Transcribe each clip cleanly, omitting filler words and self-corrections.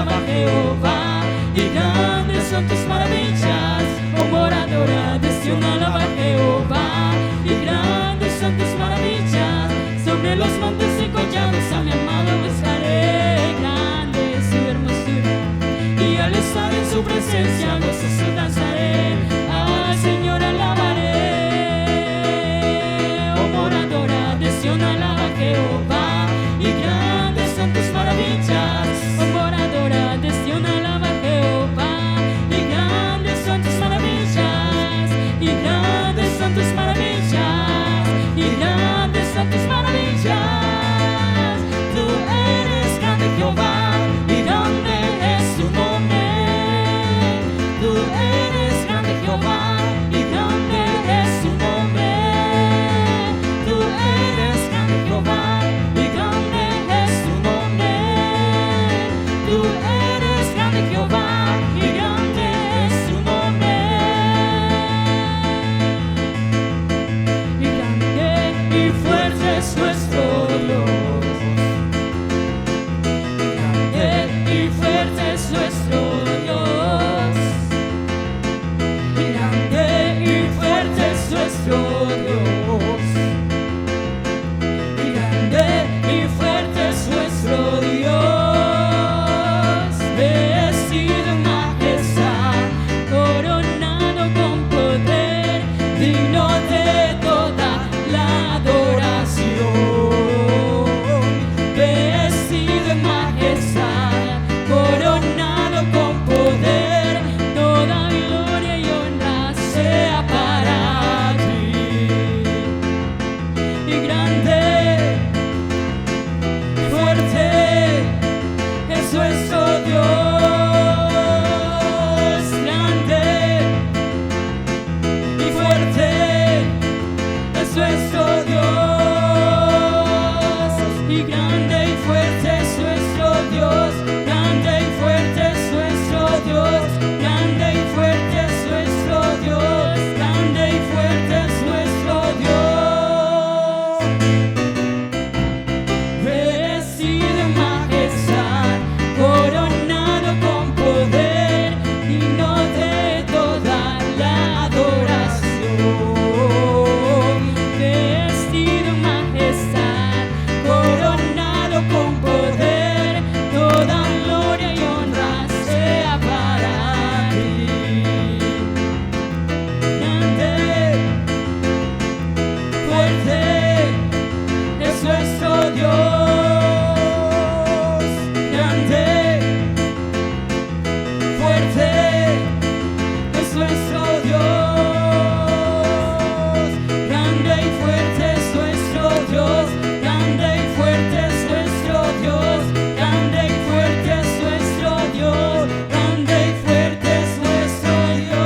alaba Jehová, y grandes son tus maravillas. Oh moradora de Sión, alaba Jehová, y grandes son tus maravillas. Sobre los montes y collados a mi amado buscaré. Grande es su hermosura, y al estar en su presencia gozoso danzaré. Al Señor alabaré. Oh moradora de Sión, alaba Jehová, y grandes son tus maravillas. Oh moradora de Sión, alaba Jehová, y grandes son tus maravillas, y grandes son tus maravillas, y grandes son tus maravillas. Tú eres grande, Jehová, y grande es tu nombre. Tú eres grande, Jehová, y grande es tu nombre. Tú eres grande, Jehová, y grande es tu nombre. Tú eres grande, Jehová, y grande es tu nombre. Y grande y fuerte es nuestro Dios. Y grande y fuerte es nuestro Dios. Y grande y fuerte es nuestro Dios. Y grande y fuerte es nuestro Dios. Vestido en majestad, coronado con poder, digno de toda la adoración. Vestido en majestad, coronado con poder, toda gloria y honra sea para ti. Y grande, fuerte es nuestro Dios. Grande y fuerte es nuestro Dios. Y grande y fuerte es nuestro Dios. Grande y fuerte es nuestro Dios. Grande y fuerte es nuestro Dios. Grande y fuerte es nuestro Dios. Vestido en majestad, coronado con poder, digno de toda la adoración. Vestido en majestad, coronado con poder, toda gloria y honra sea para ti. Grande, fuerte es nuestro Dios. Grande, fuerte es nuestro Dios. Grande y fuerte es nuestro Dios. Grande y fuerte es nuestro Dios. Grande y fuerte es nuestro Dios. Grande y fuerte es nuestro Dios.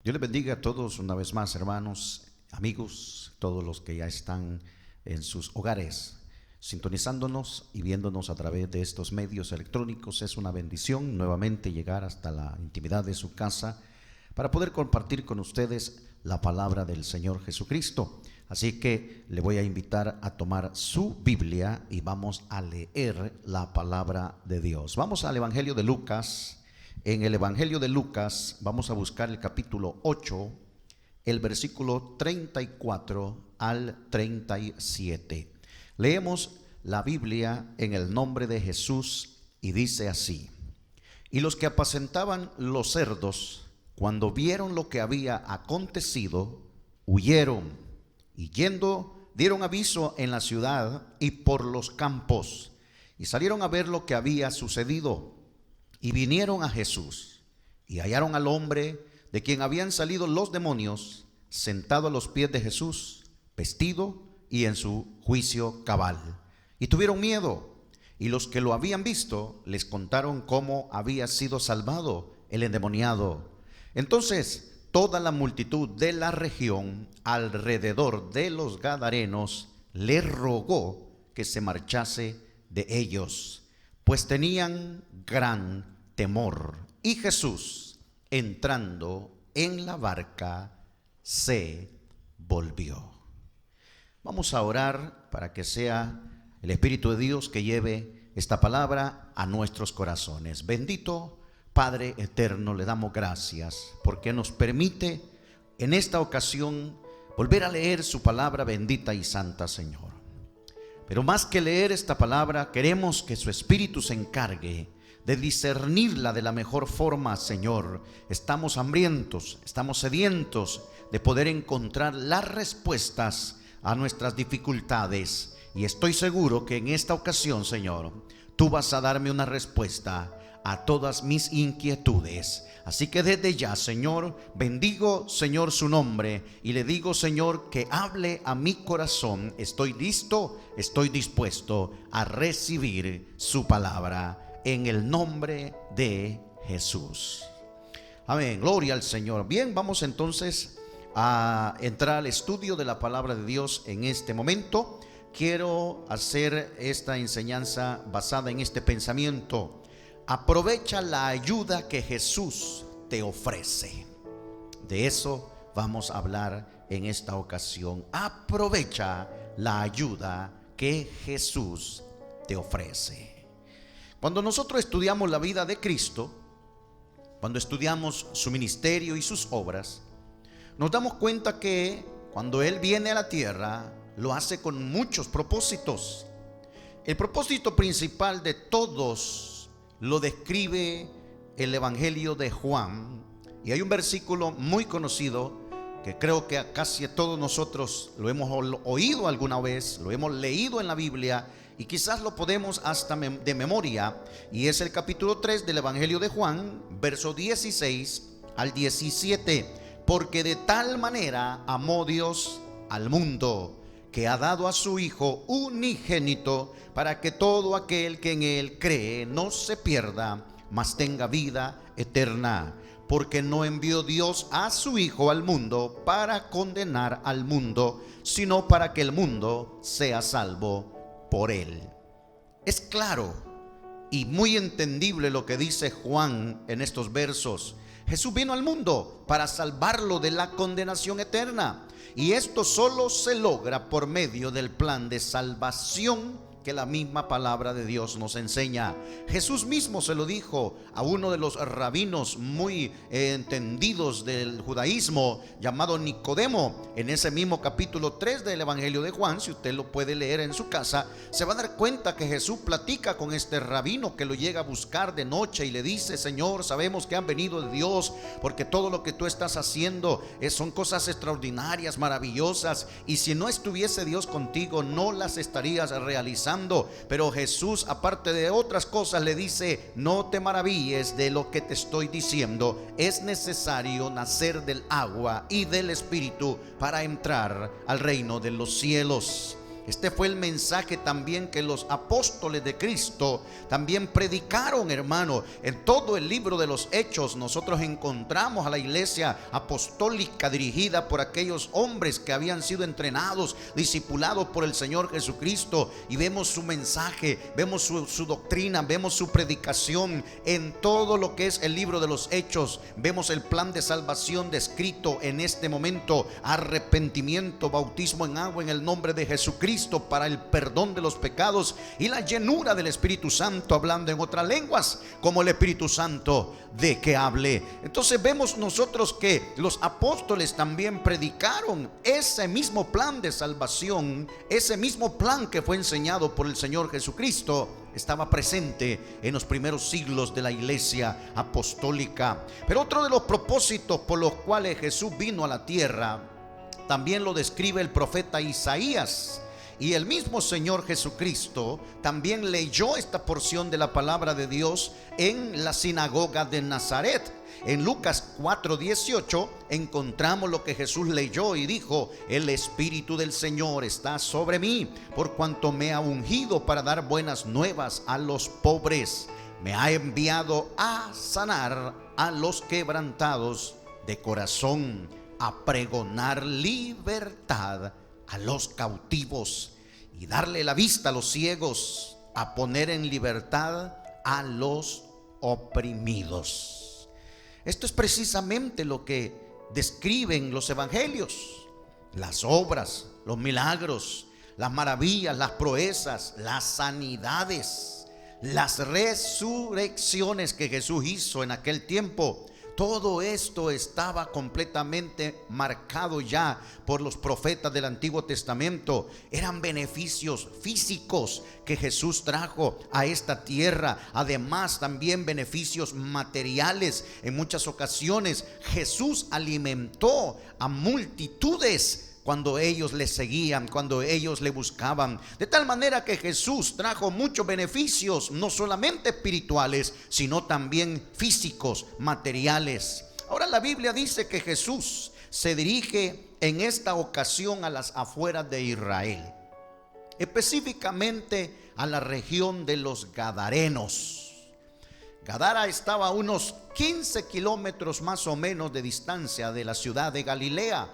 Dios les bendiga a todos una vez más, hermanos, amigos, todos los que ya están en sus hogares, sintonizándonos y viéndonos a través de estos medios electrónicos. Es una bendición nuevamente llegar hasta la intimidad de su casa para poder compartir con ustedes la palabra del Señor Jesucristo. Así que le voy a invitar a tomar su Biblia y vamos a leer la palabra de Dios. Vamos al Evangelio de Lucas. En el Evangelio de Lucas vamos a buscar el capítulo 8, el versículo 34 al 37. Leemos la Biblia en el nombre de Jesús y dice así: Y los que apacentaban los cerdos, cuando vieron lo que había acontecido, huyeron, y yendo dieron aviso en la ciudad y por los campos, y salieron a ver lo que había sucedido. Y vinieron a Jesús, y hallaron al hombre de quien habían salido los demonios, sentado a los pies de Jesús, vestido y en su juicio cabal. Y tuvieron miedo, y los que lo habían visto les contaron cómo había sido salvado el endemoniado. Entonces toda la multitud de la región alrededor de los Gadarenos le rogó que se marchase de ellos, pues tenían gran temor. Y Jesús, entrando en la barca, se volvió. Vamos a orar para que sea el Espíritu de Dios que lleve esta palabra a nuestros corazones. Bendito Padre eterno, le damos gracias porque nos permite en esta ocasión volver a leer su palabra bendita y santa, Señor. Pero más que leer esta palabra, queremos que su Espíritu se encargue de discernirla de la mejor forma, Señor. Estamos hambrientos, estamos sedientos de poder encontrar las respuestas a nuestras dificultades. Y estoy seguro que en esta ocasión, Señor, tú vas a darme una respuesta a todas mis inquietudes. Así que desde ya, Señor, bendigo, Señor, su nombre y le digo, Señor, que hable a mi corazón. Estoy listo, estoy dispuesto a recibir su palabra en el nombre de Jesús. Amén, gloria al Señor. Bien, vamos entonces a entrar al estudio de la palabra de Dios en este momento. Quiero hacer esta enseñanza basada en este pensamiento. Aprovecha la ayuda que Jesús te ofrece. De eso vamos a hablar en esta ocasión. Aprovecha la ayuda que Jesús te ofrece. Cuando nosotros estudiamos la vida de Cristo, cuando estudiamos su ministerio y sus obras, nos damos cuenta que cuando Él viene a la tierra, lo hace con muchos propósitos. El propósito principal de todos lo describe el Evangelio de Juan, y hay un versículo muy conocido que creo que casi todos nosotros lo hemos oído alguna vez, lo hemos leído en la Biblia y quizás lo podemos hasta de memoria, y es el capítulo 3 del Evangelio de Juan, verso 16 al 17. Porque de tal manera amó Dios al mundo, que ha dado a su Hijo unigénito, para que todo aquel que en Él cree no se pierda, mas tenga vida eterna. Porque no envió Dios a su Hijo al mundo para condenar al mundo, sino para que el mundo sea salvo por Él. Es claro y muy entendible lo que dice Juan en estos versos. Jesús vino al mundo para salvarlo de la condenación eterna. Y esto solo se logra por medio del plan de salvación que la misma palabra de Dios nos enseña. Jesús mismo se lo dijo a uno de los rabinos muy entendidos del judaísmo, llamado Nicodemo, en ese mismo capítulo 3 del Evangelio de Juan. Si usted lo puede leer en su casa, se va a dar cuenta que Jesús platica con este rabino que lo llega a buscar de noche y le dice: Señor, sabemos que han venido de Dios, porque todo lo que tú estás haciendo son cosas extraordinarias, maravillosas, y si no estuviese Dios contigo, no las estarías realizando. Pero Jesús, aparte de otras cosas, le dice: no te maravilles de lo que te estoy diciendo. Es necesario nacer del agua y del Espíritu para entrar al reino de los cielos. Este fue el mensaje también que los apóstoles de Cristo también predicaron, hermano. En todo el libro de los Hechos nosotros encontramos a la iglesia apostólica dirigida por aquellos hombres que habían sido entrenados, discipulados por el Señor Jesucristo, y vemos su mensaje, vemos su doctrina, vemos su predicación en todo lo que es el libro de los Hechos. Vemos el plan de salvación descrito en este momento: arrepentimiento, bautismo en agua en el nombre de Jesucristo para el perdón de los pecados, y la llenura del Espíritu Santo, hablando en otras lenguas como el Espíritu Santo de que hable. Entonces vemos nosotros que los apóstoles también predicaron ese mismo plan de salvación, ese mismo plan que fue enseñado por el Señor Jesucristo. Estaba presente en los primeros siglos de la iglesia apostólica. Pero otro de los propósitos por los cuales Jesús vino a la tierra también lo describe el profeta Isaías. Y el mismo Señor Jesucristo también leyó esta porción de la palabra de Dios en la sinagoga de Nazaret. En Lucas 4:18 encontramos lo que Jesús leyó y dijo: el Espíritu del Señor está sobre mí, por cuanto me ha ungido para dar buenas nuevas a los pobres. Me ha enviado a sanar a los quebrantados de corazón, a pregonar libertad a los cautivos y darle la vista a los ciegos, a poner en libertad a los oprimidos. Esto es precisamente lo que describen los evangelios, las obras, los milagros, las maravillas, las proezas, las sanidades, las resurrecciones que Jesús hizo en aquel tiempo. Todo esto estaba completamente marcado ya por los profetas del Antiguo Testamento. Eran beneficios físicos que Jesús trajo a esta tierra. Además, también beneficios materiales. En muchas ocasiones Jesús alimentó a multitudes cuando ellos le seguían, cuando ellos le buscaban. De tal manera que Jesús trajo muchos beneficios, no solamente espirituales, sino también físicos, materiales. Ahora la Biblia dice que Jesús se dirige en esta ocasión a las afueras de Israel, específicamente a la región de los Gadarenos. Gadara estaba a unos 15 kilómetros más o menos de distancia de la ciudad de Galilea.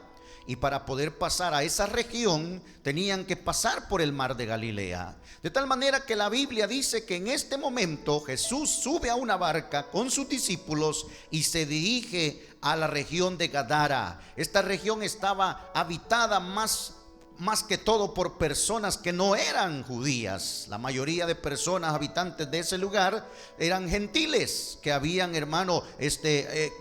Y para poder pasar a esa región tenían que pasar por el mar de Galilea. De tal manera que la Biblia dice que en este momento Jesús sube a una barca con sus discípulos y se dirige a la región de Gadara. Esta región estaba habitada más que todo por personas que no eran judías. La mayoría de personas habitantes de ese lugar eran gentiles que habían,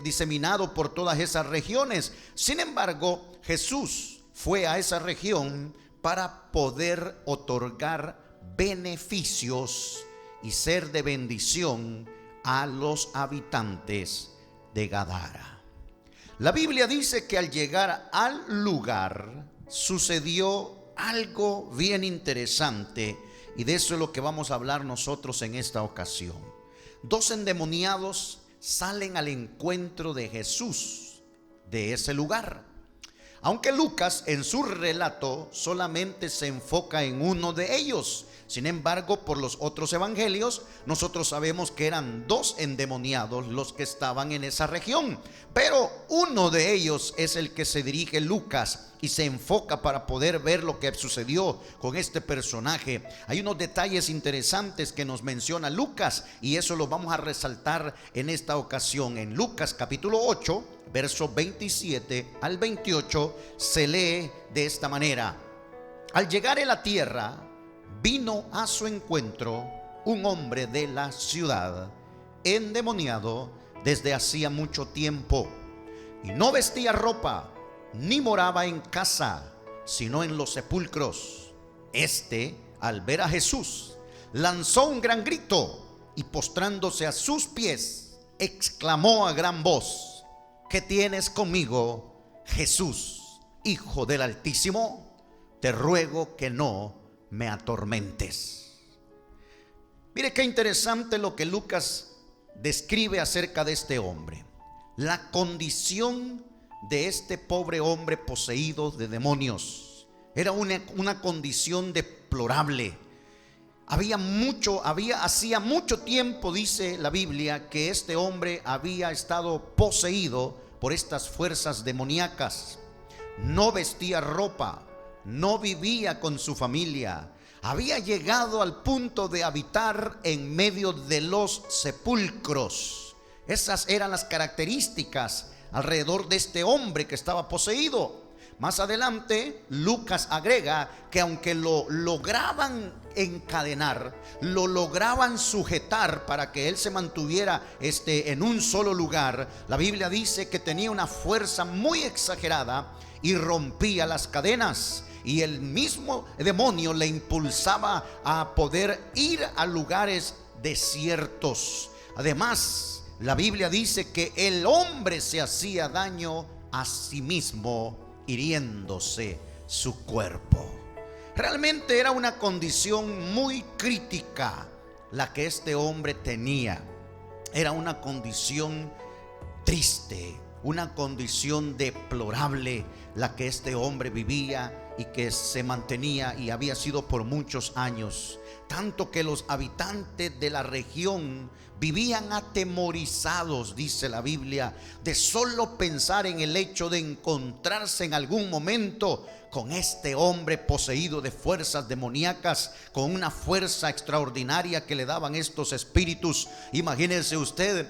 diseminado por todas esas regiones. Sin embargo, Jesús fue a esa región para poder otorgar beneficios y ser de bendición a los habitantes de Gadara. La Biblia dice que al llegar al lugar sucedió algo bien interesante, y de eso es lo que vamos a hablar nosotros en esta ocasión. Dos endemoniados salen al encuentro de Jesús de ese lugar. Aunque Lucas en su relato solamente se enfoca en uno de ellos, sin embargo, por los otros evangelios nosotros sabemos que eran dos endemoniados los que estaban en esa región. Pero uno de ellos es el que se dirige Lucas y se enfoca para poder ver lo que sucedió con este personaje. Hay unos detalles interesantes que nos menciona Lucas, y eso lo vamos a resaltar en esta ocasión. En Lucas capítulo 8, versos 27 al 28, se lee de esta manera: al llegar a la tierra, vino a su encuentro un hombre de la ciudad, endemoniado desde hacía mucho tiempo, y no vestía ropa, ni moraba en casa, sino en los sepulcros. Este, al ver a Jesús, lanzó un gran grito y postrándose a sus pies, exclamó a gran voz: ¿qué tienes conmigo, Jesús, Hijo del Altísimo? Te ruego que no me atormentes. Mire qué interesante lo que Lucas describe acerca de este hombre. La condición de este pobre hombre poseído de demonios era una condición deplorable. Hacía mucho tiempo, dice la Biblia, que este hombre había estado poseído por estas fuerzas demoníacas. No vestía ropa, no vivía con su familia, había llegado al punto de habitar en medio de los sepulcros. Esas eran las características alrededor de este hombre que estaba poseído. Más adelante Lucas agrega que aunque lo lograban encadenar, lo lograban sujetar para que él se mantuviera en un solo lugar, la Biblia dice que tenía una fuerza muy exagerada y rompía las cadenas, y el mismo demonio le impulsaba a poder ir a lugares desiertos. Además, la Biblia dice que el hombre se hacía daño a sí mismo, hiriéndose su cuerpo. Realmente era una condición muy crítica la que este hombre tenía. Era una condición triste, una condición deplorable la que este hombre vivía y que se mantenía y había sido por muchos años. Tanto que los habitantes de la región vivían atemorizados, dice la Biblia, de solo pensar en el hecho de encontrarse en algún momento con este hombre poseído de fuerzas demoníacas, con una fuerza extraordinaria que le daban estos espíritus. Imagínense usted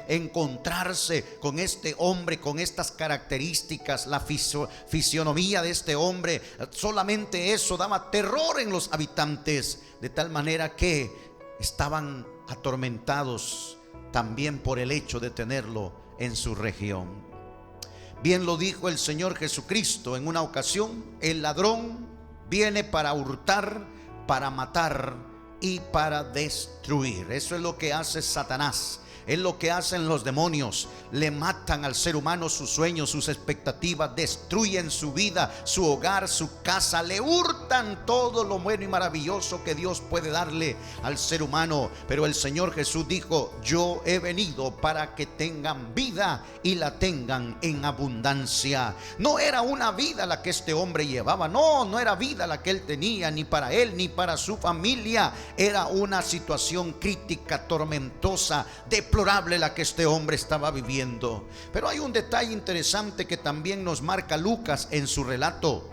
encontrarse con este hombre, con estas características, la fisionomía de este hombre. Solamente eso daba terror en los habitantes, de tal manera que estaban atormentados también por el hecho de tenerlo en su región. Bien lo dijo el Señor Jesucristo en una ocasión: el ladrón viene para hurtar, para matar y para destruir. Eso es lo que hace Satanás. Es lo que hacen los demonios. Le matan al ser humano sus sueños, sus expectativas, destruyen su vida, su hogar, su casa, le hurtan todo lo bueno y maravilloso que Dios puede darle al ser humano. Pero el Señor Jesús dijo: yo he venido para que tengan vida y la tengan en abundancia. No era una vida la que este hombre llevaba, no era vida la que él tenía, ni para él ni para su familia. Era una situación crítica, tormentosa, deplorable la que este hombre estaba viviendo. Pero hay un detalle interesante que también nos marca Lucas en su relato.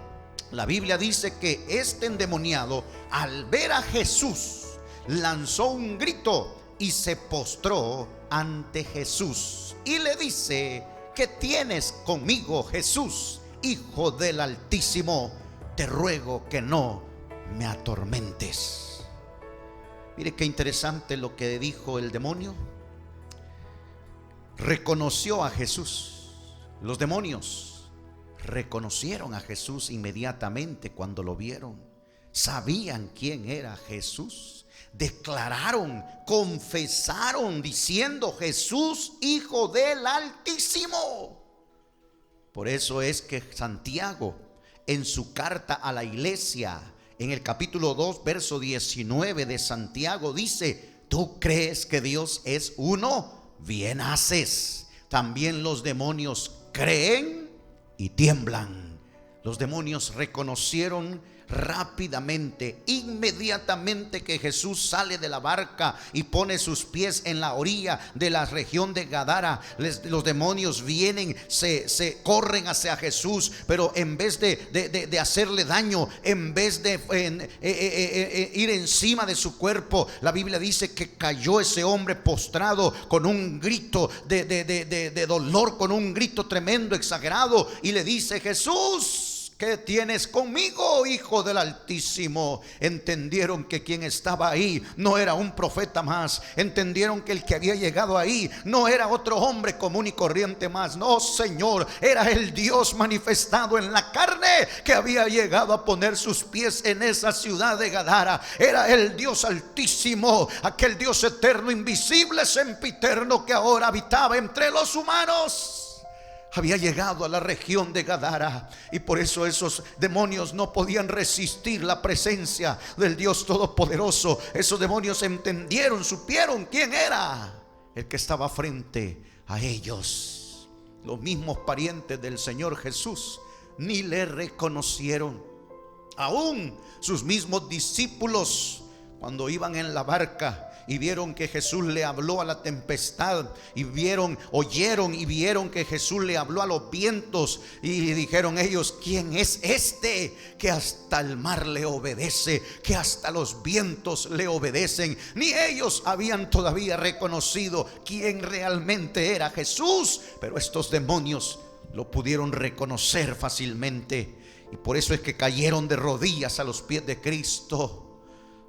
La Biblia dice que este endemoniado, al ver a Jesús, lanzó un grito y se postró ante Jesús y le dice: ¿qué tienes conmigo, Jesús, Hijo del Altísimo? Te ruego que no me atormentes. Mire qué interesante lo que dijo el demonio. Reconoció a Jesús. Los demonios reconocieron a Jesús inmediatamente cuando lo vieron. Sabían quién era Jesús. Declararon, confesaron diciendo: Jesús, Hijo del Altísimo. Por eso es que Santiago, en su carta a la iglesia, en el capítulo 2, verso 19 de Santiago, dice: ¿tú crees que Dios es uno? Bien haces. También los demonios creen y tiemblan. Los demonios reconocieron rápidamente, inmediatamente que Jesús sale de la barca y pone sus pies en la orilla de la región de Gadara. Los demonios vienen, se corren hacia Jesús, pero en vez de hacerle daño, en vez de ir encima de su cuerpo, la Biblia dice que cayó ese hombre postrado con un grito de dolor, con un grito tremendo, exagerado, y le dice: Jesús, ¿qué tienes conmigo, Hijo del Altísimo? Entendieron que quien estaba ahí no era un profeta más. Entendieron que el que había llegado ahí no era otro hombre común y corriente más. No, Señor, era el Dios manifestado en la carne que había llegado a poner sus pies en esa ciudad de Gadara. Era el Dios Altísimo, aquel Dios eterno, invisible, sempiterno, que ahora habitaba entre los humanos. Había llegado a la región de Gadara, y por eso esos demonios no podían resistir la presencia del Dios Todopoderoso. Esos demonios entendieron, supieron quién era el que estaba frente a ellos. Los mismos parientes del Señor Jesús ni le reconocieron. Aún sus mismos discípulos, cuando iban en la barca y vieron que Jesús le habló a la tempestad, y oyeron y vieron que Jesús le habló a los vientos, y dijeron ellos: ¿quién es este que hasta el mar le obedece, que hasta los vientos le obedecen? Ni ellos habían todavía reconocido quién realmente era Jesús, pero estos demonios lo pudieron reconocer fácilmente, y por eso es que cayeron de rodillas a los pies de Cristo.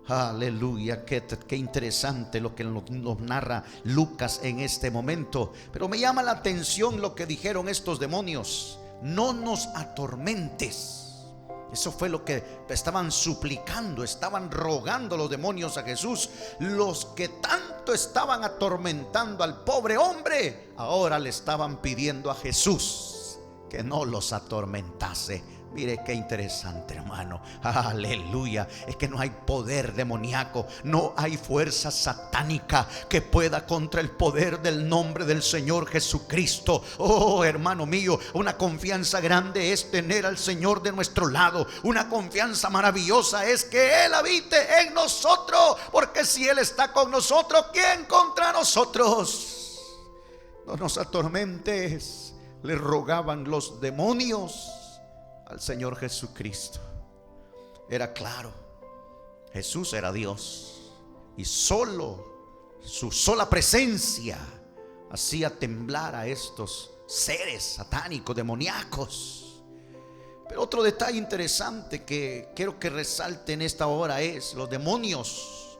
Aleluya, qué interesante lo que nos narra Lucas en este momento. Pero me llama la atención lo que dijeron estos demonios: no nos atormentes. Eso fue lo que estaban suplicando, estaban rogando los demonios a Jesús. Los que tanto estaban atormentando al pobre hombre, ahora le estaban pidiendo a Jesús que no los atormentase. Mire qué interesante, hermano. Aleluya. Es que no hay poder demoníaco, no hay fuerza satánica que pueda contra el poder del nombre del Señor Jesucristo. Oh, hermano mío, una confianza grande es tener al Señor de nuestro lado. Una confianza maravillosa es que Él habite en nosotros, porque si Él está con nosotros, ¿quién contra nosotros? No nos atormentes, le rogaban los demonios al Señor Jesucristo. Era claro, Jesús era Dios y solo su sola presencia hacía temblar a estos seres satánicos, demoníacos. Pero otro detalle interesante que quiero que resalte en esta hora es: los demonios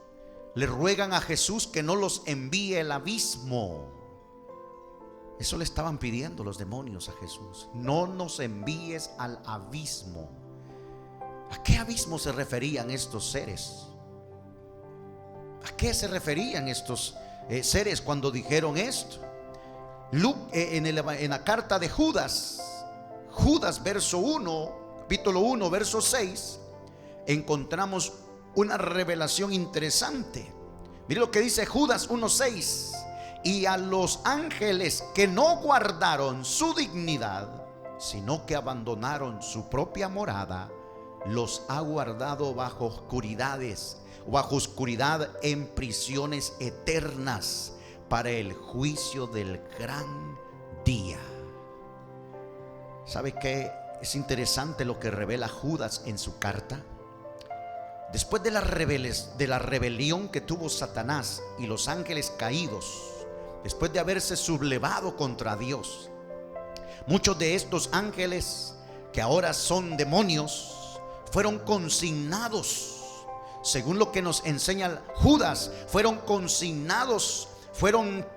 le ruegan a Jesús que no los envíe al abismo. Eso le estaban pidiendo los demonios a Jesús: no nos envíes al abismo. ¿A qué abismo se referían estos seres? ¿A qué se referían estos seres cuando dijeron esto? En la carta de Judas verso 1, capítulo 1, verso 6, encontramos una revelación interesante. Mire lo que dice Judas 1:6: y a los ángeles que no guardaron su dignidad, sino que abandonaron su propia morada, los ha guardado bajo oscuridad en prisiones eternas, para el juicio del gran día. ¿Sabe qué? Es interesante lo que revela Judas en su carta. Después de la rebelión que tuvo Satanás y los ángeles caídos, después de haberse sublevado contra Dios, muchos de estos ángeles, que ahora son demonios, fueron consignados, según lo que nos enseña Judas, fueron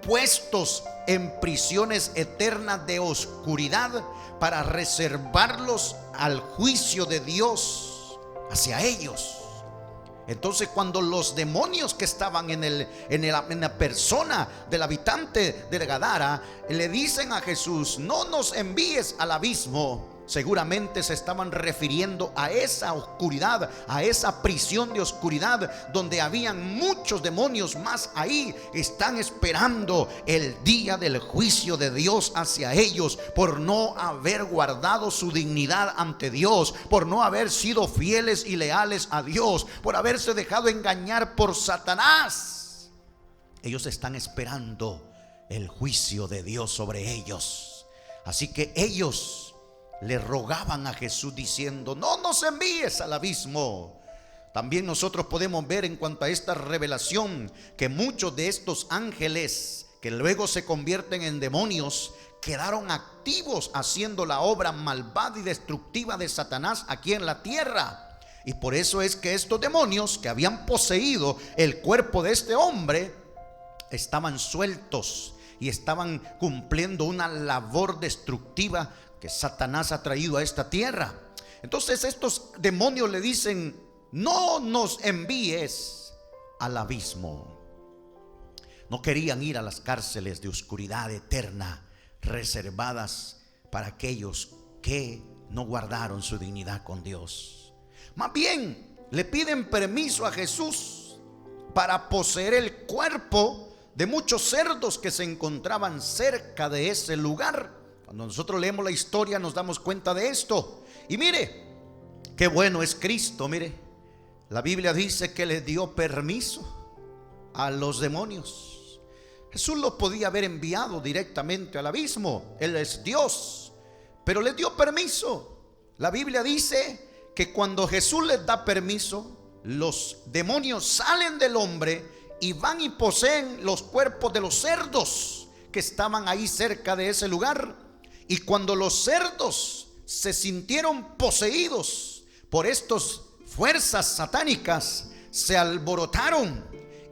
puestos en prisiones eternas de oscuridad para reservarlos al juicio de Dios hacia ellos. Entonces, cuando los demonios que estaban en la persona del habitante de Gadara le dicen a Jesús: no nos envíes al abismo, seguramente se estaban refiriendo a esa oscuridad, a esa prisión de oscuridad donde habían muchos demonios más. Ahí están esperando el día del juicio de Dios hacia ellos por no haber guardado su dignidad ante Dios, por no haber sido fieles y leales a Dios, por haberse dejado engañar por Satanás. Ellos están esperando el juicio de Dios sobre ellos. Así que ellos le rogaban a Jesús diciendo: no nos envíes al abismo. También nosotros podemos ver en cuanto a esta revelación que muchos de estos ángeles que luego se convierten en demonios quedaron activos haciendo la obra malvada y destructiva de Satanás aquí en la tierra. Y por eso es que estos demonios que habían poseído el cuerpo de este hombre estaban sueltos y estaban cumpliendo una labor destructiva que Satanás ha traído a esta tierra. Entonces estos demonios le dicen: no nos envíes al abismo. No querían ir a las cárceles de oscuridad eterna reservadas para aquellos que no guardaron su dignidad con Dios. Más bien le piden permiso a Jesús para poseer el cuerpo de muchos cerdos que se encontraban cerca de ese lugar. Cuando nosotros leemos la historia nos damos cuenta de esto. Y mire, qué bueno es Cristo. Mire, la Biblia dice que le dio permiso a los demonios. Jesús los podía haber enviado directamente al abismo. Él es Dios, pero les dio permiso. La Biblia dice que cuando Jesús les da permiso, los demonios salen del hombre y van y poseen los cuerpos de los cerdos que estaban ahí cerca de ese lugar. Y cuando los cerdos se sintieron poseídos por estas fuerzas satánicas, se alborotaron,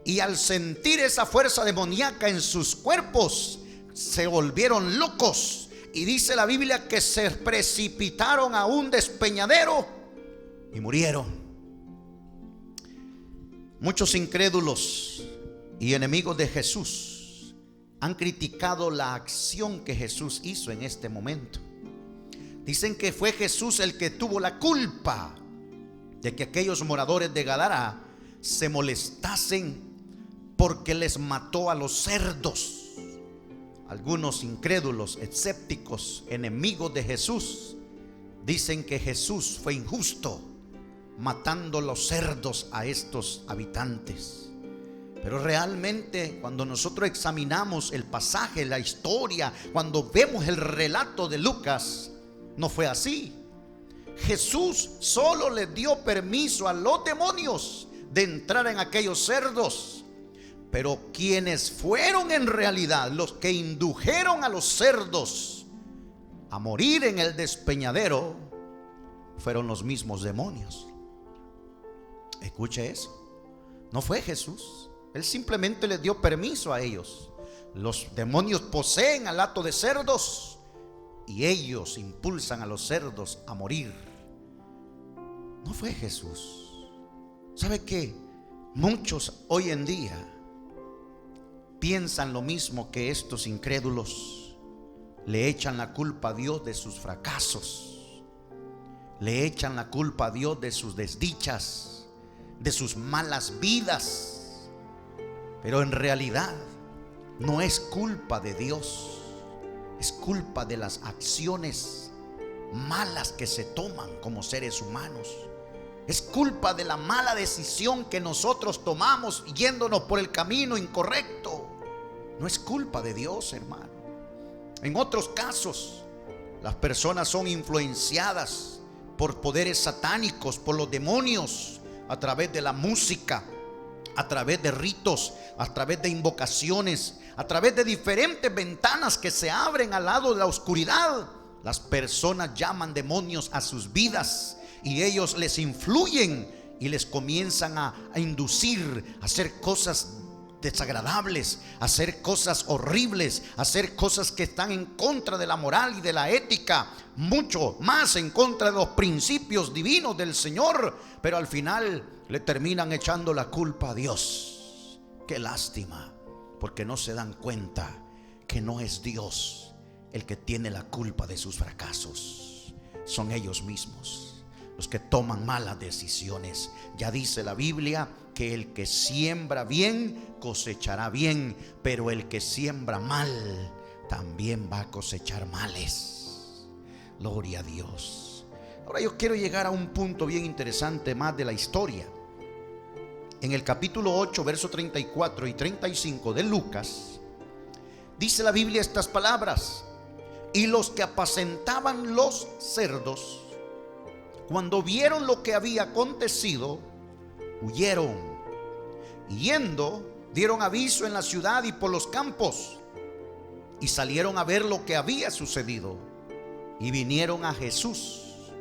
y al sentir esa fuerza demoníaca en sus cuerpos, se volvieron locos. Y dice la Biblia que se precipitaron a un despeñadero y murieron. Muchos incrédulos y enemigos de Jesús han criticado la acción que Jesús hizo en este momento. Dicen que fue Jesús el que tuvo la culpa de que aquellos moradores de Gadara se molestasen porque les mató a los cerdos. Algunos incrédulos, escépticos, enemigos de Jesús, dicen que Jesús fue injusto matando los cerdos a estos habitantes. Pero realmente cuando nosotros examinamos el pasaje, la historia, cuando vemos el relato de Lucas, no fue así. Jesús solo les dio permiso a los demonios de entrar en aquellos cerdos. Pero quienes fueron en realidad los que indujeron a los cerdos a morir en el despeñadero fueron los mismos demonios. Escuche eso. No fue Jesús. Él simplemente les dio permiso a ellos. Los demonios poseen al hato de cerdos y ellos impulsan a los cerdos a morir. No fue Jesús. ¿Sabe qué? Muchos hoy en día piensan lo mismo que estos incrédulos. Le echan la culpa a Dios de sus fracasos. Le echan la culpa a Dios de sus desdichas, de sus malas vidas. Pero en realidad no es culpa de Dios. Es culpa de las acciones malas que se toman como seres humanos. Es culpa de la mala decisión que nosotros tomamos yéndonos por el camino incorrecto. No es culpa de Dios, hermano. En otros casos, las personas son influenciadas por poderes satánicos, por los demonios, a través de la música, a través de ritos, a través de invocaciones, a través de diferentes ventanas que se abren al lado de la oscuridad. Las personas llaman demonios a sus vidas y ellos les influyen y les comienzan a inducir a hacer cosas desagradables, a hacer cosas horribles, a hacer cosas que están en contra de la moral y de la ética, mucho más en contra de los principios divinos del Señor. Pero al final le terminan echando la culpa a Dios. Qué lástima, porque no se dan cuenta que no es Dios el que tiene la culpa de sus fracasos. Son ellos mismos los que toman malas decisiones. Ya dice la Biblia que el que siembra bien cosechará bien, pero el que siembra mal también va a cosechar males. Gloria a Dios. Ahora yo quiero llegar a un punto bien interesante más de la historia. En el capítulo 8, verso 34 y 35 de Lucas, dice la Biblia estas palabras: y los que apacentaban los cerdos, cuando vieron lo que había acontecido, huyeron. Y yendo, dieron aviso en la ciudad y por los campos, y salieron a ver lo que había sucedido. Y vinieron a Jesús,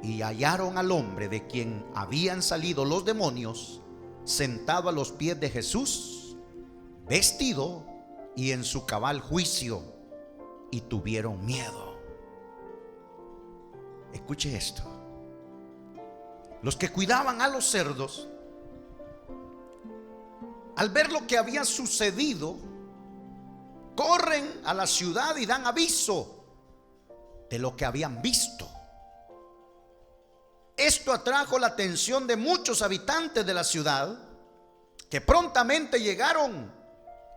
y hallaron al hombre de quien habían salido los demonios, sentado a los pies de Jesús, vestido y en su cabal juicio, y tuvieron miedo. Escuche esto. Los que cuidaban a los cerdos, al ver lo que había sucedido, corren a la ciudad y dan aviso de lo que habían visto. Esto atrajo la atención de muchos habitantes de la ciudad, que prontamente llegaron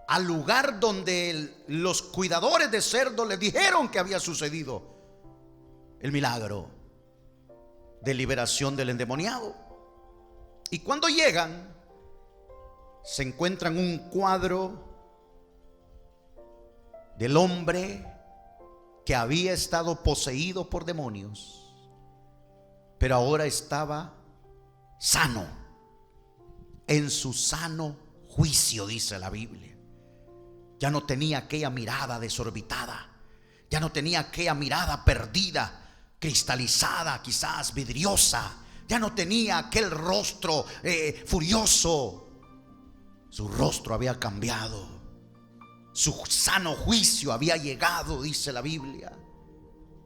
al lugar donde los cuidadores de cerdos les dijeron que había sucedido el milagro de liberación del endemoniado. Y cuando llegan, se encuentran un cuadro del hombre que había estado poseído por demonios, pero ahora estaba sano, en su sano juicio, dice la Biblia. Ya no tenía aquella mirada desorbitada, ya no tenía aquella mirada perdida, cristalizada, quizás vidriosa, ya no tenía aquel rostro furioso. Su rostro había cambiado, su sano juicio había llegado, dice la Biblia.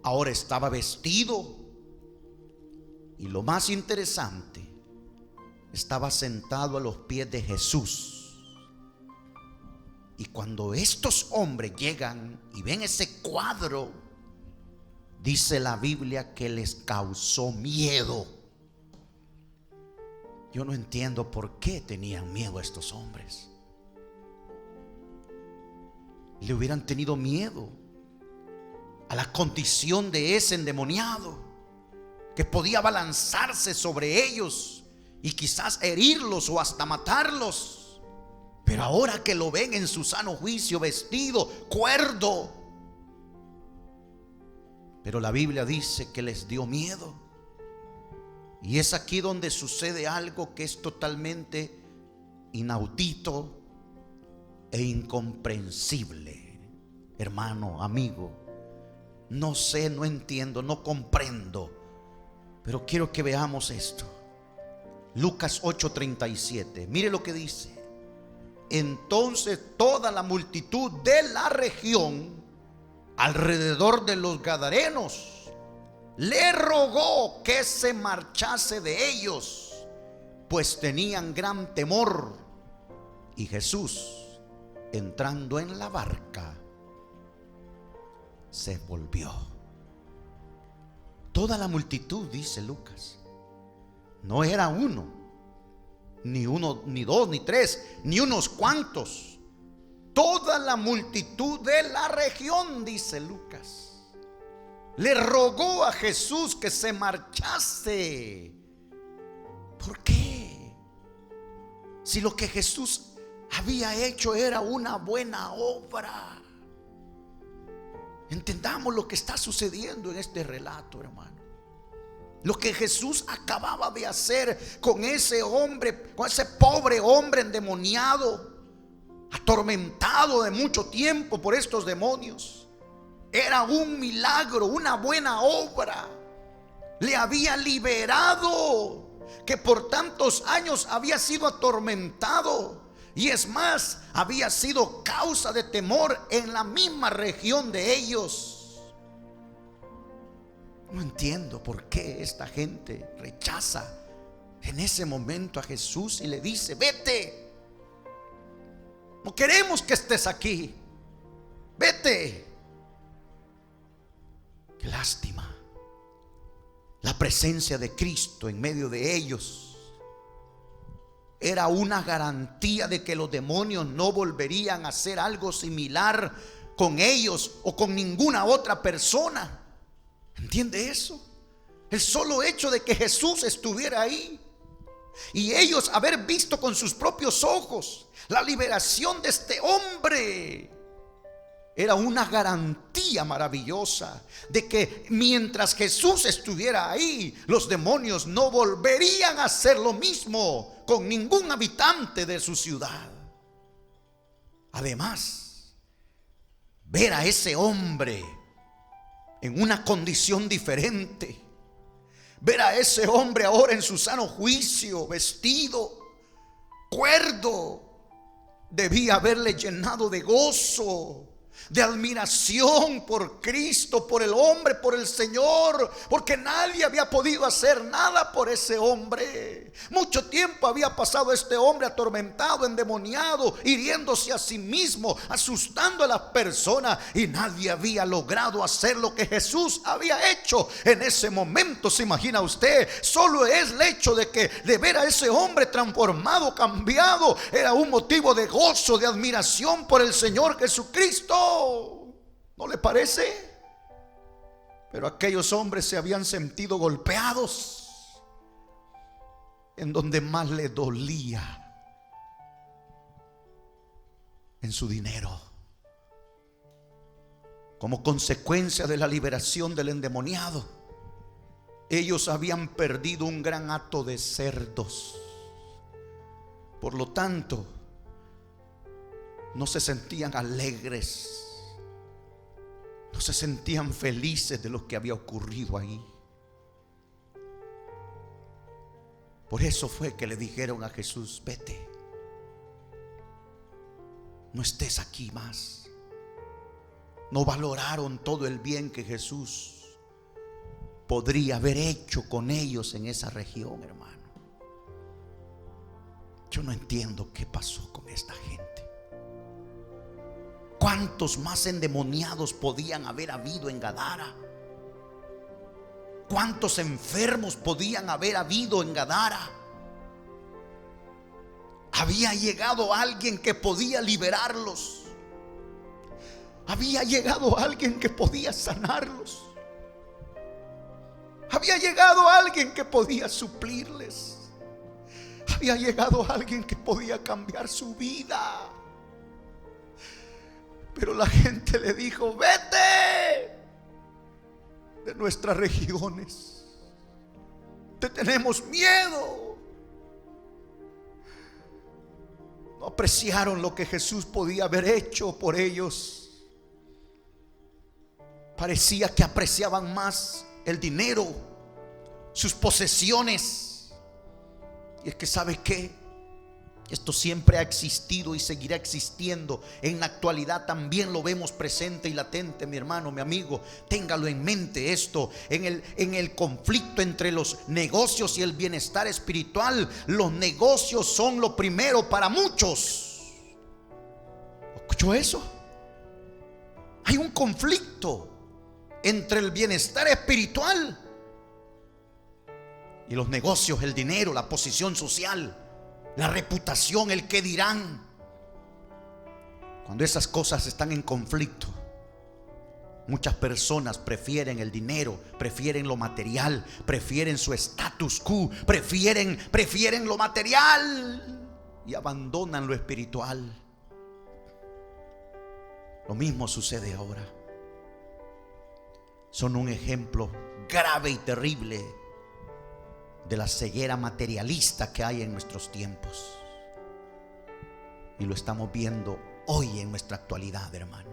Ahora estaba vestido, y lo más interesante, estaba sentado a los pies de Jesús. Y cuando estos hombres llegan y ven ese cuadro, dice la Biblia que les causó miedo. Yo no entiendo por qué tenían miedo a estos hombres. Le hubieran tenido miedo a la condición de ese endemoniado, que podía abalanzarse sobre ellos y quizás herirlos o hasta matarlos. Pero ahora que lo ven en su sano juicio, vestido, cuerdo, pero la Biblia dice que les dio miedo. Y es aquí donde sucede algo que es totalmente inaudito e incomprensible. Hermano, amigo, no sé, no entiendo, no comprendo, pero quiero que veamos esto. Lucas 8:37, mire lo que dice. Entonces toda la multitud de la región alrededor de los Gadarenos le rogó que se marchase de ellos, pues tenían gran temor. Y Jesús, entrando en la barca, se volvió. Toda la multitud, dice Lucas, no era uno, ni dos, ni tres, ni unos cuantos. Toda la multitud de la región, dice Lucas, le rogó a Jesús que se marchase. ¿Por qué? Si lo que Jesús había hecho era una buena obra. Entendamos lo que está sucediendo en este relato, hermano. Lo que Jesús acababa de hacer con ese hombre, con ese pobre hombre endemoniado, atormentado de mucho tiempo por estos demonios, era un milagro, una buena obra. Le había liberado, que por tantos años había sido atormentado, y es más, había sido causa de temor en la misma región de ellos. No entiendo por qué esta gente rechaza en ese momento a Jesús y le dice: vete, no queremos que estés aquí, vete. Qué lástima. La presencia de Cristo en medio de ellos era una garantía de que los demonios no volverían a hacer algo similar con ellos o con ninguna otra persona. ¿Entiende eso? El solo hecho de que Jesús estuviera ahí y ellos haber visto con sus propios ojos la liberación de este hombre era una garantía maravillosa de que mientras Jesús estuviera ahí, los demonios no volverían a hacer lo mismo con ningún habitante de su ciudad. Además, ver a ese hombre en una condición diferente, ver a ese hombre ahora en su sano juicio, vestido, cuerdo, debía haberle llenado de gozo, de admiración por Cristo, por el hombre, por el Señor, porque nadie había podido hacer nada por ese hombre. Mucho tiempo había pasado este hombre atormentado, endemoniado, hiriéndose a sí mismo, asustando a las personas, y nadie había logrado hacer lo que Jesús había hecho en ese momento. ¿Se imagina usted? Solo es el hecho de ver a ese hombre transformado, cambiado, era un motivo de gozo, de admiración por el Señor Jesucristo. ¿No le parece? Pero aquellos hombres se habían sentido golpeados en donde más le dolía, en su dinero. Como consecuencia de la liberación del endemoniado, ellos habían perdido un gran hato de cerdos. Por lo tanto, no se sentían alegres, no se sentían felices de lo que había ocurrido ahí. Por eso fue que le dijeron a Jesús: vete, no estés aquí más. No valoraron todo el bien que Jesús podría haber hecho con ellos en esa región, hermano. Yo no entiendo qué pasó con esta gente. ¿Cuántos más endemoniados podían haber habido en Gadara? ¿Cuántos enfermos podían haber habido en Gadara? Había llegado alguien que podía liberarlos. Había llegado alguien que podía sanarlos. Había llegado alguien que podía suplirles. Había llegado alguien que podía cambiar su vida. Pero la gente le dijo: vete de nuestras regiones, Solamente tenemos miedo. No apreciaron lo que Jesús podía haber hecho por ellos. Parecía que apreciaban más el dinero, sus posesiones. Y es que, ¿sabe qué? Esto siempre ha existido y seguirá existiendo. En la actualidad también lo vemos presente y latente, mi hermano, mi amigo. Téngalo en mente esto. En el conflicto entre los negocios y el bienestar espiritual, los negocios son lo primero para muchos. ¿Escuchó eso? Hay un conflicto entre el bienestar espiritual y los negocios, el dinero, la posición social, la reputación, el qué dirán. Cuando esas cosas están en conflicto, muchas personas prefieren el dinero, prefieren lo material, prefieren su status quo, prefieren lo material y abandonan lo espiritual. Lo mismo sucede ahora. Son un ejemplo grave y terrible de la ceguera materialista que hay en nuestros tiempos. Y lo estamos viendo hoy en nuestra actualidad, hermano.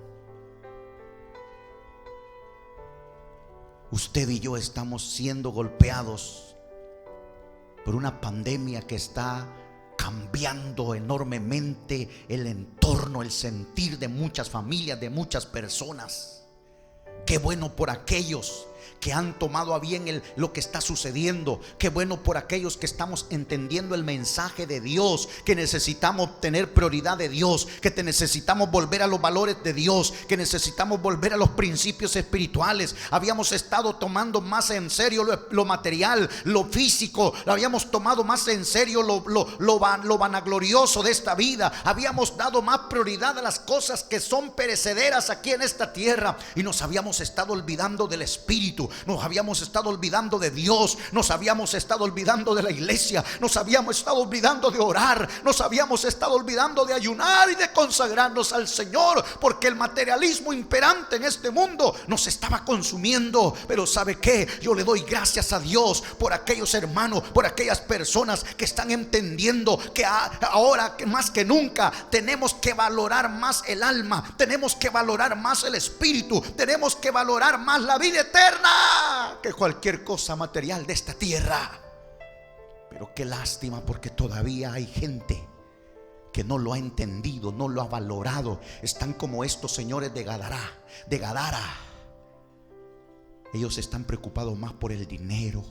Usted y yo estamos siendo golpeados por una pandemia que está cambiando enormemente el entorno, el sentir de muchas familias, de muchas personas. Qué bueno por aquellos que han tomado a bien lo que está sucediendo. Qué bueno por aquellos que estamos entendiendo el mensaje de Dios, que necesitamos tener prioridad de Dios, que necesitamos volver a los valores de Dios, que necesitamos volver a los principios espirituales. Habíamos estado tomando más en serio lo material, lo físico. Lo habíamos tomado más en serio lo vanaglorioso de esta vida. Habíamos dado más prioridad a las cosas que son perecederas aquí en esta tierra, y nos habíamos estado olvidando del Espíritu. Nos habíamos estado olvidando de Dios. Nos habíamos estado olvidando de la iglesia. Nos habíamos estado olvidando de orar. Nos habíamos estado olvidando de ayunar y de consagrarnos al Señor, porque el materialismo imperante en este mundo nos estaba consumiendo. Pero ¿sabe qué? Yo le doy gracias a Dios por aquellos hermanos, por aquellas personas que están entendiendo que ahora más que nunca tenemos que valorar más el alma, tenemos que valorar más el espíritu, tenemos que valorar más la vida eterna que cualquier cosa material de esta tierra. Pero qué lástima, porque todavía hay gente que no lo ha entendido, no lo ha valorado. Están como estos señores de Gadara. Ellos están preocupados más por el dinero.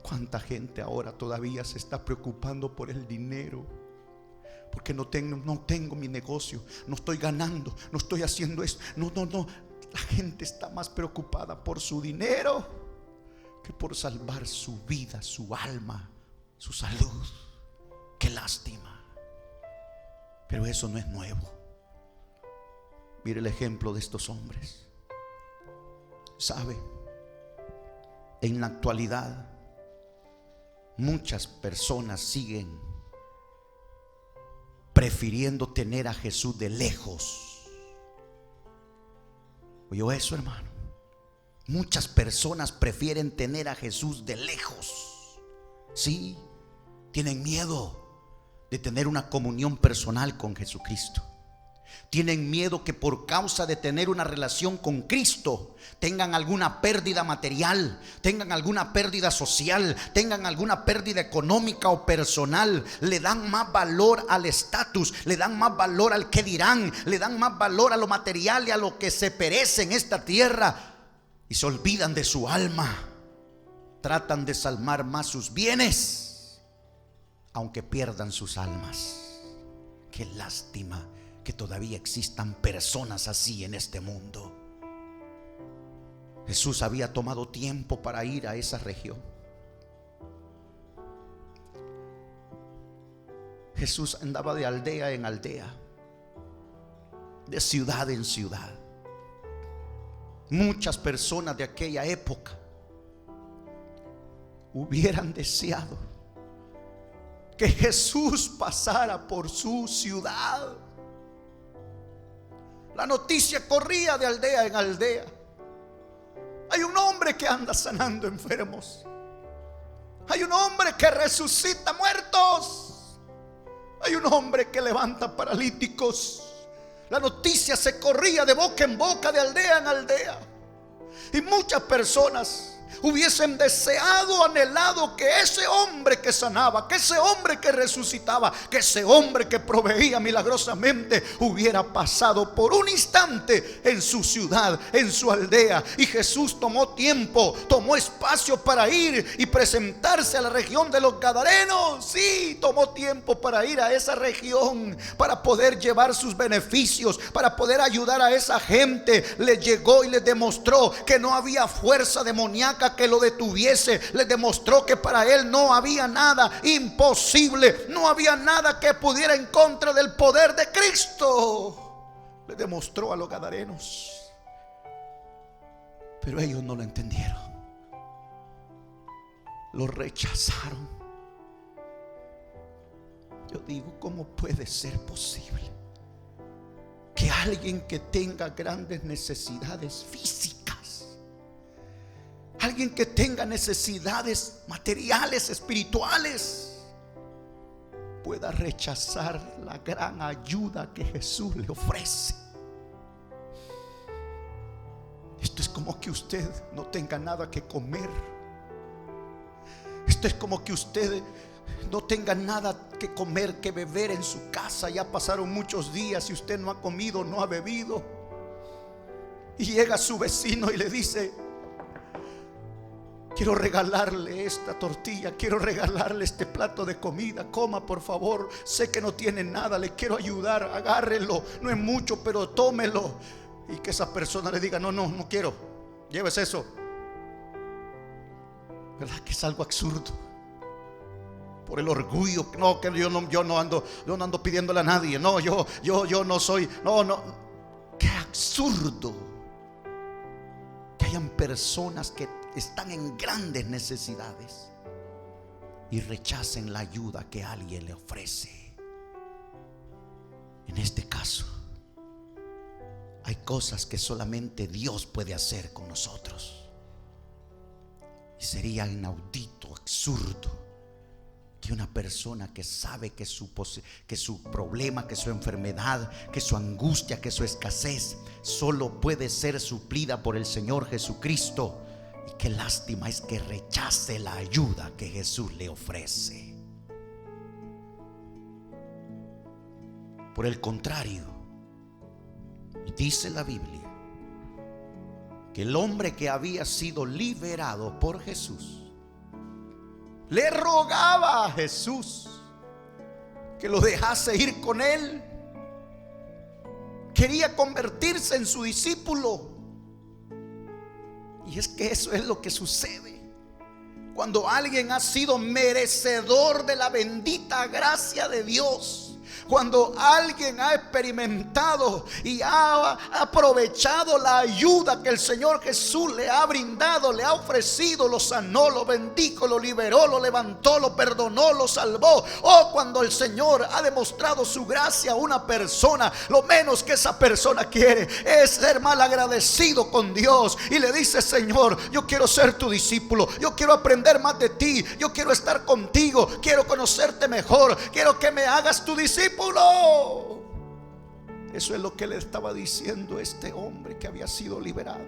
¿Cuánta gente ahora todavía se está preocupando por el dinero? Porque no tengo mi negocio, no estoy ganando, no estoy haciendo esto. No. La gente está más preocupada por su dinero que por salvar su vida, su alma, su salud. Qué lástima. Pero eso no es nuevo. Mire el ejemplo de estos hombres. ¿Sabe? En la actualidad muchas personas siguen prefiriendo tener a Jesús de lejos. ¿Oyó eso, hermano? Muchas personas prefieren tener a Jesús de lejos. Sí, tienen miedo de tener una comunión personal con Jesucristo. Tienen miedo que por causa de tener una relación con Cristo tengan alguna pérdida material, tengan alguna pérdida social, tengan alguna pérdida económica o personal. Le dan más valor al estatus, le dan más valor al que dirán, le dan más valor a lo material y a lo que se perece en esta tierra, y se olvidan de su alma. Tratan de salvar más sus bienes, aunque pierdan sus almas. Qué lástima que todavía existan personas así en este mundo. Jesús había tomado tiempo para ir a esa región. Jesús andaba de aldea en aldea, de ciudad en ciudad. Muchas personas de aquella época hubieran deseado que Jesús pasara por su ciudad. La noticia corría de aldea en aldea. Hay un hombre que anda sanando enfermos. Hay un hombre que resucita muertos. Hay un hombre que levanta paralíticos. La noticia se corría de boca en boca, de aldea en aldea. Y muchas personas hubiesen deseado, anhelado que ese hombre que sanaba, que ese hombre que resucitaba, que ese hombre que proveía milagrosamente hubiera pasado por un instante en su ciudad, en su aldea. Y Jesús tomó tiempo, tomó espacio para ir y presentarse a la región de los Gadarenos. Sí, tomó tiempo para ir a esa región, para poder llevar sus beneficios, para poder ayudar a esa gente. Les llegó y les demostró que no había fuerza demoníaca que lo detuviese. Les demostró que para él no había nada imposible, no había nada que pudiera en contra del poder de Cristo. Le demostró a los gadarenos, pero ellos no lo entendieron, lo rechazaron. Yo digo, ¿cómo puede ser posible que alguien que tenga grandes necesidades físicas, alguien que tenga necesidades materiales, espirituales, pueda rechazar la gran ayuda que Jesús le ofrece? Esto es como que usted no tenga nada que comer. Esto es como que usted no tenga nada que comer, que beber en su casa. Ya pasaron muchos días y usted no ha comido, no ha bebido. Y llega su vecino y le dice: quiero regalarle esta tortilla, quiero regalarle este plato de comida, coma por favor, sé que no tiene nada, le quiero ayudar, agárrelo, no es mucho pero tómelo. Y que esa persona le diga: no quiero, lleves eso. ¿Verdad que es algo absurdo? Por el orgullo, no, que yo no ando pidiéndole a nadie, no, yo no soy, no. Qué absurdo que hayan personas que están en grandes necesidades y rechacen la ayuda que alguien le ofrece. En este caso, hay cosas que solamente Dios puede hacer con nosotros. Y sería inaudito, absurdo, que una persona que sabe que su problema, que su enfermedad, que su angustia, que su escasez solo puede ser suplida por el Señor Jesucristo, y qué lástima es que rechace la ayuda que Jesús le ofrece. Por el contrario, dice la Biblia que el hombre que había sido liberado por Jesús le rogaba a Jesús que lo dejase ir con él. Quería convertirse en su discípulo. Y es que eso es lo que sucede cuando alguien ha sido merecedor de la bendita gracia de Dios. Cuando alguien ha experimentado y ha aprovechado la ayuda que el Señor Jesús le ha brindado, le ha ofrecido, lo sanó, lo bendijo, lo liberó, lo levantó, lo perdonó, lo salvó. Cuando el Señor ha demostrado su gracia a una persona, lo menos que esa persona quiere es ser mal agradecido con Dios y le dice: Señor, yo quiero ser tu discípulo, yo quiero aprender más de ti, yo quiero estar contigo, quiero conocerte mejor, quiero que me hagas tu discípulo. Eso es lo que le estaba diciendo este hombre que había sido liberado.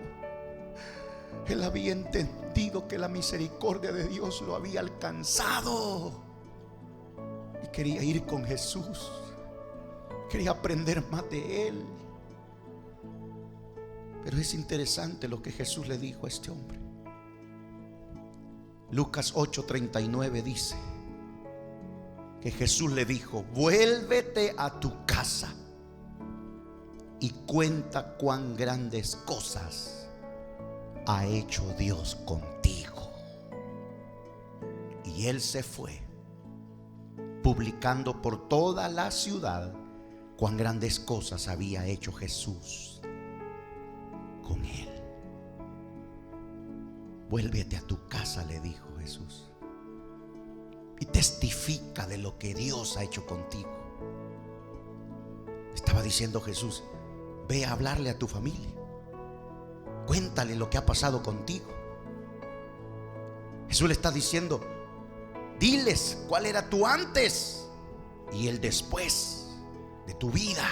Él había entendido que la misericordia de Dios lo había alcanzado y quería ir con Jesús, quería aprender más de él. Pero es interesante lo que Jesús le dijo a este hombre. Lucas 8:39 dice que Jesús le dijo: vuélvete a tu casa y cuenta cuán grandes cosas ha hecho Dios contigo. Y él se fue, publicando por toda la ciudad cuán grandes cosas había hecho Jesús con él. Vuélvete a tu casa, le dijo Jesús, y testifica de lo que Dios ha hecho contigo. Estaba diciendo Jesús: ve a hablarle a tu familia, Cuéntale lo que ha pasado contigo. Jesús le está diciendo: diles cuál era tu antes y el después de tu vida.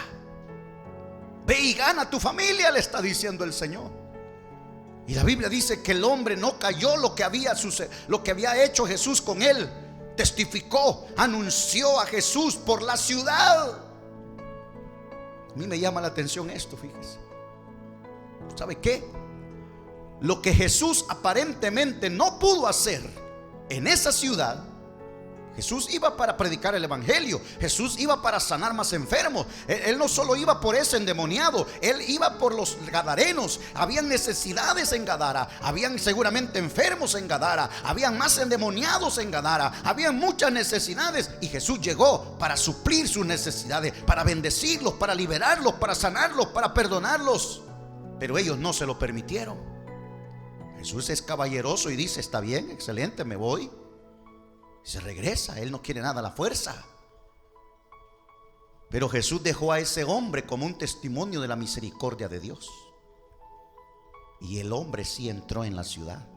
Ve y gana tu familia, le está diciendo el Señor. Y la Biblia dice que el hombre no cayó lo que había hecho Jesús con él. Testificó, anunció a Jesús por la ciudad. A mí me llama la atención esto, fíjese. ¿Sabe qué? Lo que Jesús aparentemente no pudo hacer en esa ciudad, Jesús iba para predicar el evangelio. Jesús iba para sanar más enfermos. Él no solo iba por ese endemoniado, él iba por los gadarenos. Habían necesidades en Gadara, habían seguramente enfermos en Gadara, habían más endemoniados en Gadara, habían muchas necesidades. Y Jesús llegó para suplir sus necesidades, para bendecirlos, para liberarlos, para sanarlos, para perdonarlos. Pero ellos no se lo permitieron. Jesús es caballeroso y dice: está bien, excelente, me voy. Se regresa, él no quiere nada a la fuerza. Pero Jesús dejó a ese hombre como un testimonio de la misericordia de Dios. Y el hombre sí entró en la ciudad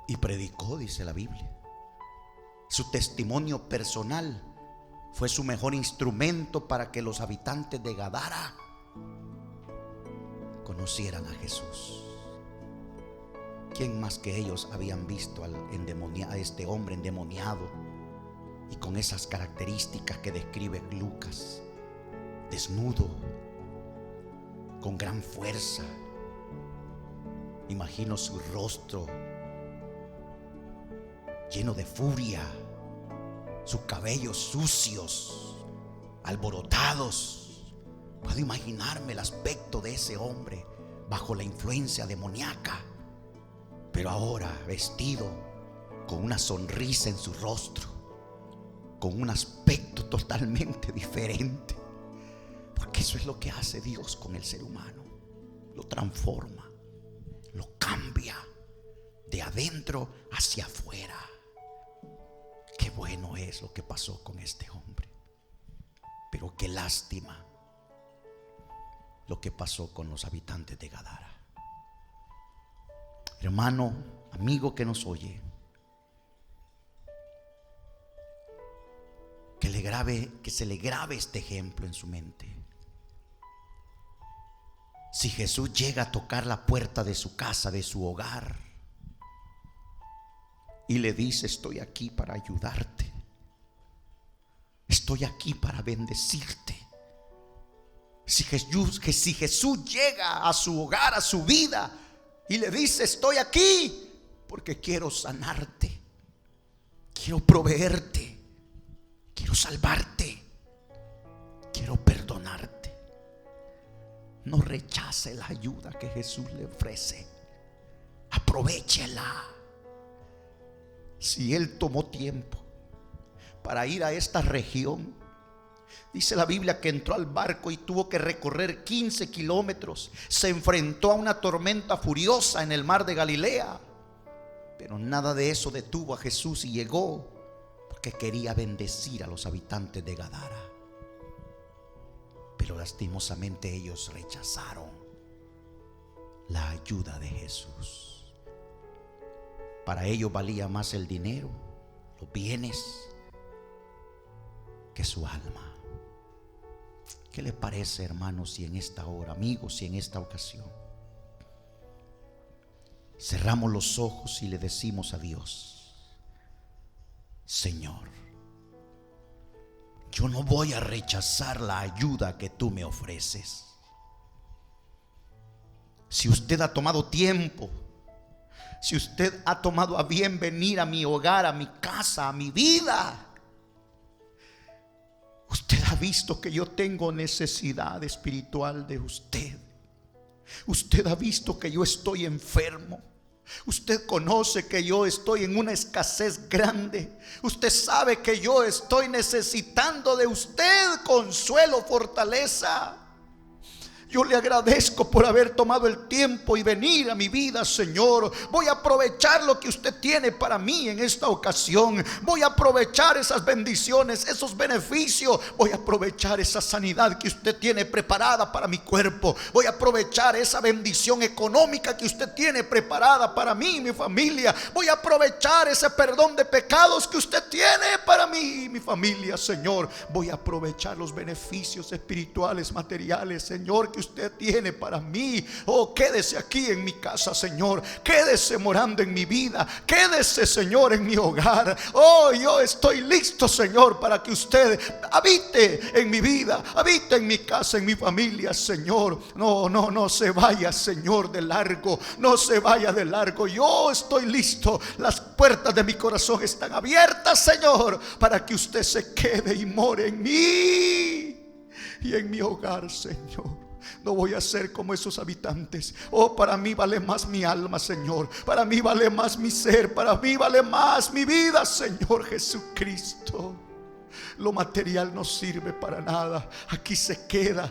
y predicó, dice la Biblia. Su testimonio personal fue su mejor instrumento para que los habitantes de Gadara conocieran a Jesús. ¿Quién más que ellos habían visto a este hombre endemoniado y con esas características que describe Lucas? Desnudo, con gran fuerza. Imagino su rostro lleno de furia, sus cabellos sucios, alborotados. Puedo imaginarme el aspecto de ese hombre bajo la influencia demoníaca, pero ahora vestido con una sonrisa en su rostro, con un aspecto totalmente diferente. Porque eso es lo que hace Dios con el ser humano: lo transforma, lo cambia de adentro hacia afuera. Qué bueno es lo que pasó con este hombre, pero qué lástima lo que pasó con los habitantes de Gadara. Hermano, amigo que nos oye, que se le grabe este ejemplo en su mente. Si Jesús llega a tocar la puerta de su casa, de su hogar, y le dice: estoy aquí para ayudarte, estoy aquí para bendecirte. Si Jesús llega a su hogar, a su vida, y le dice: estoy aquí porque quiero sanarte, quiero proveerte, quiero salvarte, quiero perdonarte, no rechace la ayuda que Jesús le ofrece. Aprovéchela. Si Él tomó tiempo para ir a esta región, dice la Biblia que entró al barco y tuvo que recorrer 15 kilómetros. Se enfrentó a una tormenta furiosa en el mar de Galilea, pero nada de eso detuvo a Jesús y llegó porque quería bendecir a los habitantes de Gadara. Pero lastimosamente ellos rechazaron la ayuda de Jesús. Para ellos valía más el dinero, los bienes, que su alma. ¿Qué le parece, hermanos, si en esta hora, amigos, si en esta ocasión cerramos los ojos y le decimos a Dios: Señor, yo no voy a rechazar la ayuda que tú me ofreces. Si usted ha tomado tiempo, si usted ha tomado a bien venir a mi hogar, a mi casa, a mi vida, usted ha visto que yo tengo necesidad espiritual de usted. Usted ha visto que yo estoy enfermo. Usted conoce que yo estoy en una escasez grande. Usted sabe que yo estoy necesitando de usted consuelo, fortaleza. Yo le agradezco por haber tomado el tiempo y venir a mi vida, Señor. Voy a aprovechar lo que usted tiene para mí en esta ocasión. Voy a aprovechar esas bendiciones, esos beneficios. Voy a aprovechar esa sanidad que usted tiene preparada para mi cuerpo. Voy a aprovechar esa bendición económica que usted tiene preparada para mí y mi familia. Voy a aprovechar ese perdón de pecados que usted tiene para mí y mi familia, Señor. Voy a aprovechar los beneficios espirituales, materiales, Señor, que usted tiene para mí. Oh, quédese aquí en mi casa, Señor. Quédese morando en mi vida. Quédese, Señor, en mi hogar. Oh, yo estoy listo, Señor, para que usted habite en mi vida, habite en mi casa, en mi familia, Señor. No se vaya, Señor, de largo. No se vaya de largo. Yo estoy listo. Las puertas de mi corazón están abiertas, Señor, para que usted se quede y more en mí y en mi hogar, Señor. No voy a ser como esos habitantes. Oh, para mí vale más mi alma, Señor. Para mí vale más mi ser. Para mí vale más mi vida, Señor Jesucristo. Lo material no sirve para nada. Aquí se queda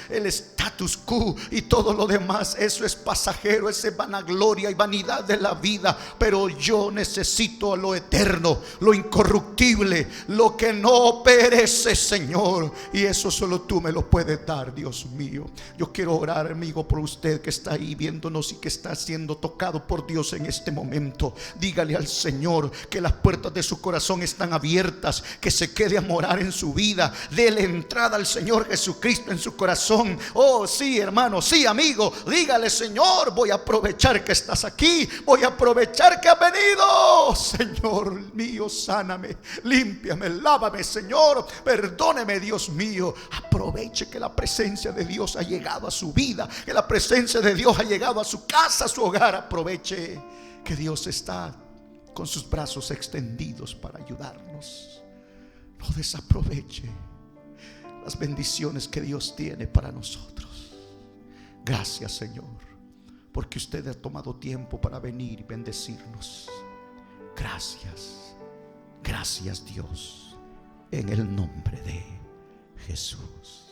el status quo y todo lo demás. Eso es pasajero, es vanagloria y vanidad de la vida. Pero yo necesito lo eterno, lo incorruptible, lo que no perece, Señor. Y eso solo tú me lo puedes dar, Dios mío. Yo quiero orar, amigo, por usted que está ahí viéndonos y que está siendo tocado por Dios en este momento. Dígale al Señor que las puertas de su corazón están abiertas, que se quede a morar en su vida. Dele entrada al Señor Jesucristo en su corazón. Oh, sí, hermano, sí, amigo. Dígale: Señor, voy a aprovechar que estás aquí. Voy a aprovechar que has venido. Señor mío, sáname, límpiame, lávame, Señor. Perdóneme, Dios mío. Aproveche que la presencia de Dios ha llegado a su vida, que la presencia de Dios ha llegado a su casa, a su hogar. Aproveche que Dios está con sus brazos extendidos para ayudarnos. No desaproveche las bendiciones que Dios tiene para nosotros. Gracias, Señor, porque usted ha tomado tiempo para venir y bendecirnos. Gracias, gracias, Dios, en el nombre de Jesús.